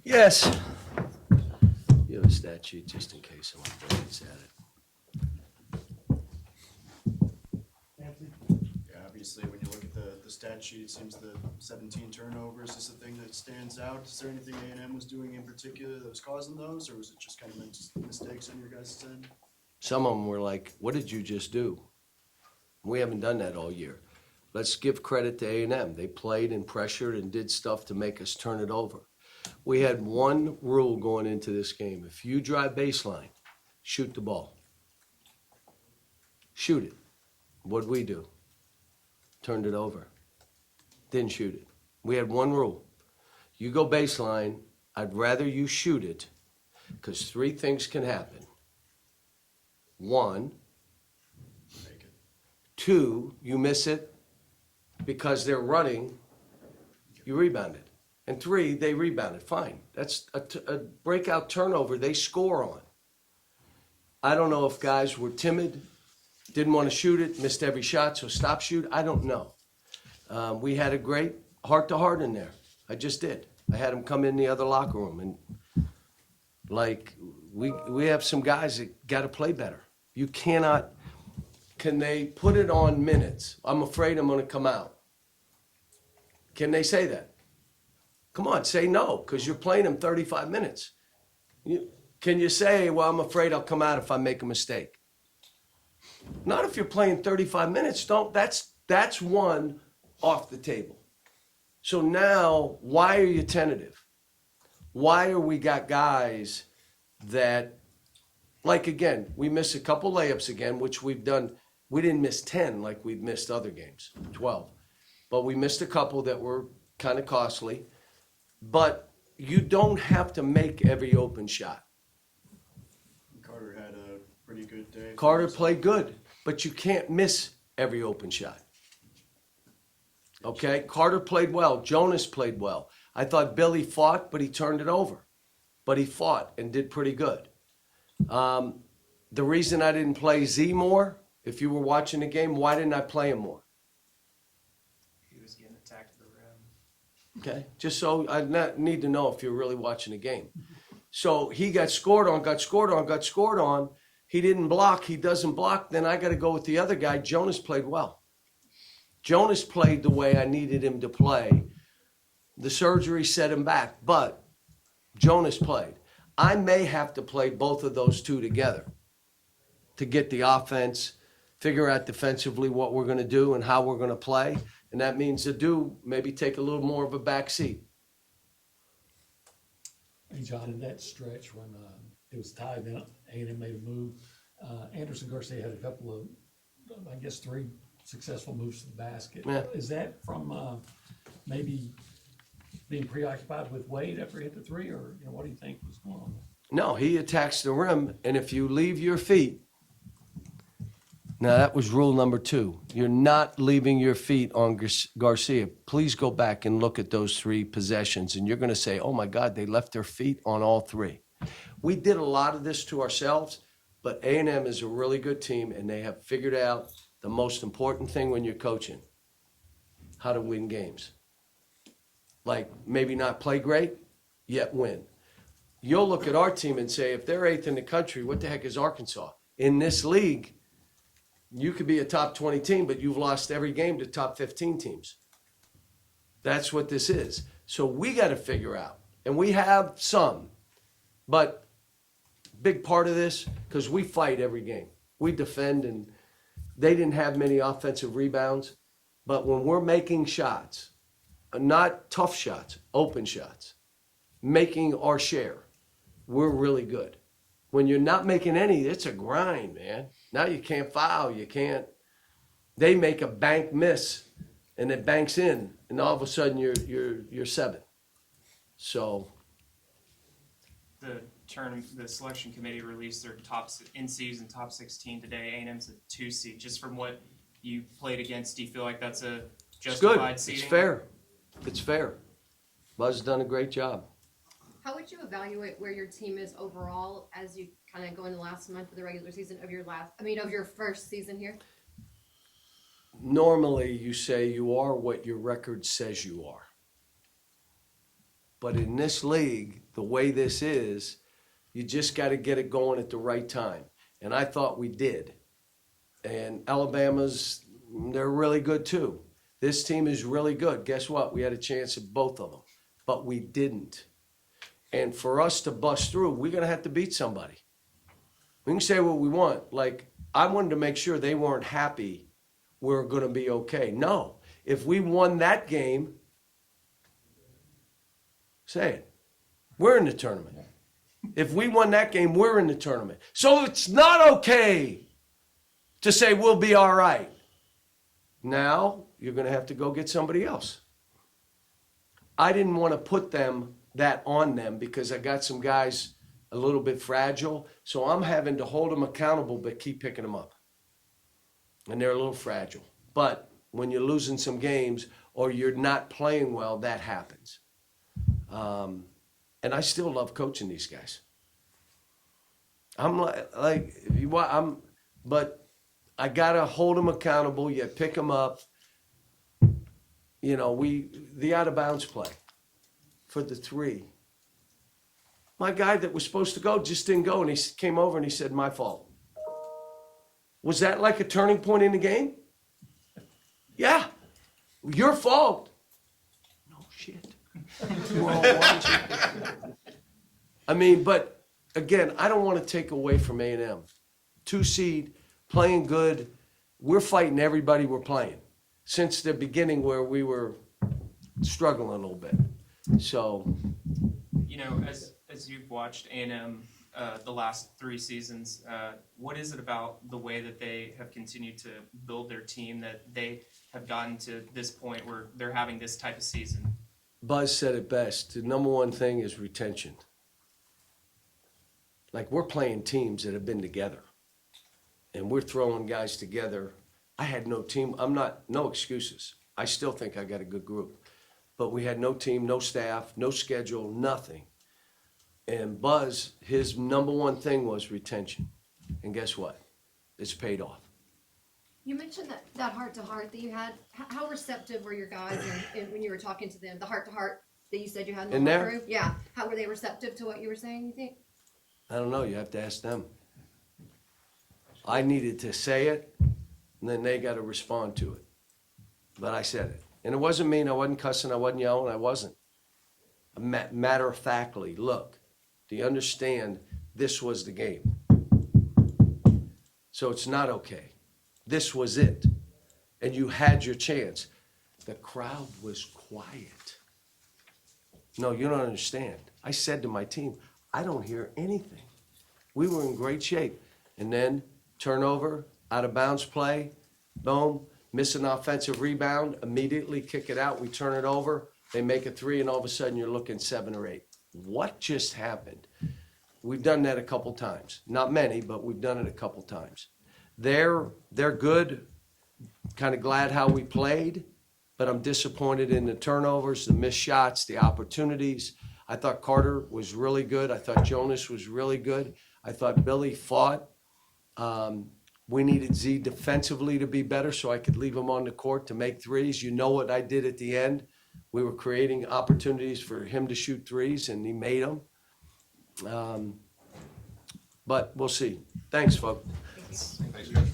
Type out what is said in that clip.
Yes. You have a stat sheet just in case someone gets at it. Yeah, obviously, when you look at the stat sheet, it seems the 17 turnovers is the thing that stands out. Is there anything A&M was doing in particular that was causing those, or was it just kind of mistakes on your guys' end? Some of them were like, what did you just do? We haven't done that all year. Let's give credit to A&M. They played and pressured and did stuff to make us turn it over. We had one rule going into this game. If you drive baseline, shoot the ball. Shoot it. What'd we do? Turned it over. Didn't shoot it. We had one rule. You go baseline, I'd rather you shoot it because three things can happen. One, Make it. two, you miss it because they're running, you rebounded. And three, they rebounded. Fine. That's a breakout turnover they score on. I don't know if guys were timid, didn't want to shoot it, missed every shot, so stop shoot. I don't know. We had a great heart-to-heart in there. I just did. I had them come in the other locker room, and like we have some guys that got to play better. You cannot. Can they put it on minutes? I'm afraid I'm going to come out. Can they say that? Come on, say no, because you're playing them 35 minutes. Can you say, well, I'm afraid I'll come out if I make a mistake? Not if you're playing 35 minutes. Don't. That's one off the table. So now, why are you tentative? Why are we got guys that, like again, we missed a couple layups again, which we've done. We didn't miss 10 like we've missed other games, 12. But we missed a couple that were kind of costly. But you don't have to make every open shot. Carter had a pretty good day. Carter played good, but you can't miss every open shot. Okay? Carter played well. Jonas played well. I thought Billy fought, but he turned it over. But he fought and did pretty good. The reason I didn't play Z more, if you were watching the game, why didn't I play him more? He was getting attacked at the rim. Okay? Just so I need to know if you're really watching the game. So he got scored on. He didn't block. He doesn't block. Then I got to go with the other guy. Jonas played well. Jonas played the way I needed him to play. The surgery set him back, but Jonas played. I may have to play both of those two together to get the offense, figure out defensively what we're going to do and how we're going to play. And that means to maybe take a little more of a back seat. Hey, John, in that stretch when it was tied, then A&M made a move. Anderson Garcia had a couple of, I guess, 3 successful moves to the basket. Yeah. Is that from maybe being preoccupied with Wade after he hit the 3, or what do you think was going on? No, he attacks the rim, and if you leave your feet, now that was rule number 2. You're not leaving your feet on Garcia. Please go back and look at those 3 possessions, and you're going to say, oh my God, they left their feet on all 3. We did a lot of this to ourselves, but A&M is a really good team, and they have figured out the most important thing when you're coaching, how to win games. Like maybe not play great, yet win. You'll look at our team and say, if they're 8th in the country, what the heck is Arkansas? In this league, you could be a top 20 team, but you've lost every game to top 15 teams. That's what this is. So we got to figure out, and we have some, but big part of this, because we fight every game. We defend, and they didn't have many offensive rebounds, but when we're making shots, not tough shots, open shots, making our share, we're really good. When you're not making any, it's a grind, man. Now you can't foul, you can't. They make a bank miss, and it banks in, and all of a sudden you're 7. So The selection committee released their in-season top 16 today. A&M's a 2 seed. Just from what you played against, do you feel like that's a it's good. justified seeding? It's fair. It's fair. Buzz has done a great job. How would you evaluate where your team is overall as you kind of go in the last month of the regular season of your first season here? Normally, you say you are what your record says you are. But in this league, the way this is, you just got to get it going at the right time. And I thought we did. And Alabama's, they're really good too. This team is really good. Guess what? We had a chance at both of them, but we didn't. And for us to bust through, we're going to have to beat somebody. We can say what we want. Like, I wanted to make sure they weren't happy we're going to be okay. No. If we won that game, say it, we're in the tournament. If we won that game, we're in the tournament. So it's not okay to say we'll be all right. Now you're going to have to go get somebody else. I didn't want to put that on them because I got some guys a little bit fragile. So I'm having to hold them accountable but keep picking them up. And they're a little fragile. But when you're losing some games or you're not playing well, that happens. And I still love coaching these guys. But I gotta hold them accountable. You pick them up. You know, the out of bounds play for the 3. My guy that was supposed to go just didn't go, and he came over and he said, "My fault." Was that like a turning point in the game? Yeah, your fault. No shit. We're all watching. I mean, but again, I don't want to take away from A&M. 2 seed, playing good. We're fighting everybody we're playing since the beginning where we were struggling a little bit. So, You know, as you've watched A&M the last 3 seasons, what is it about the way that they have continued to build their team that they have gotten to this point where they're having this type of season? Buzz said it best. The number one thing is retention. Like, we're playing teams that have been together. And we're throwing guys together. I had no team. No excuses. I still think I got a good group. But we had no team, no staff, no schedule, nothing. And Buzz, his number one thing was retention. And guess what? It's paid off. You mentioned that heart-to-heart that you had. How receptive were your guys and when you were talking to them? The heart-to-heart that you said you had in the locker room? Yeah. How were they receptive to what you were saying, you think? I don't know. You have to ask them. I needed to say it, and then they got to respond to it. But I said it. And it wasn't mean. I wasn't cussing. I wasn't yelling. I wasn't. Matter-of-factly, look, do you understand this was the game? So it's not okay. This was it. And you had your chance. The crowd was quiet. No, you don't understand. I said to my team, I don't hear anything. We were in great shape. And then turnover, out of bounds play, boom, miss an offensive rebound, immediately kick it out, we turn it over, they make a 3, and all of a sudden you're looking 7 or 8. What just happened? We've done that a couple times. Not many, but we've done it a couple times. They're good, kind of glad how we played, but I'm disappointed in the turnovers, the missed shots, the opportunities. I thought Carter was really good. I thought Jonas was really good. I thought Billy fought. We needed Z defensively to be better so I could leave him on the court to make 3s. You know what I did at the end? We were creating opportunities for him to shoot 3s, and he made them. But we'll see. Thanks, folks. Thanks, Coach.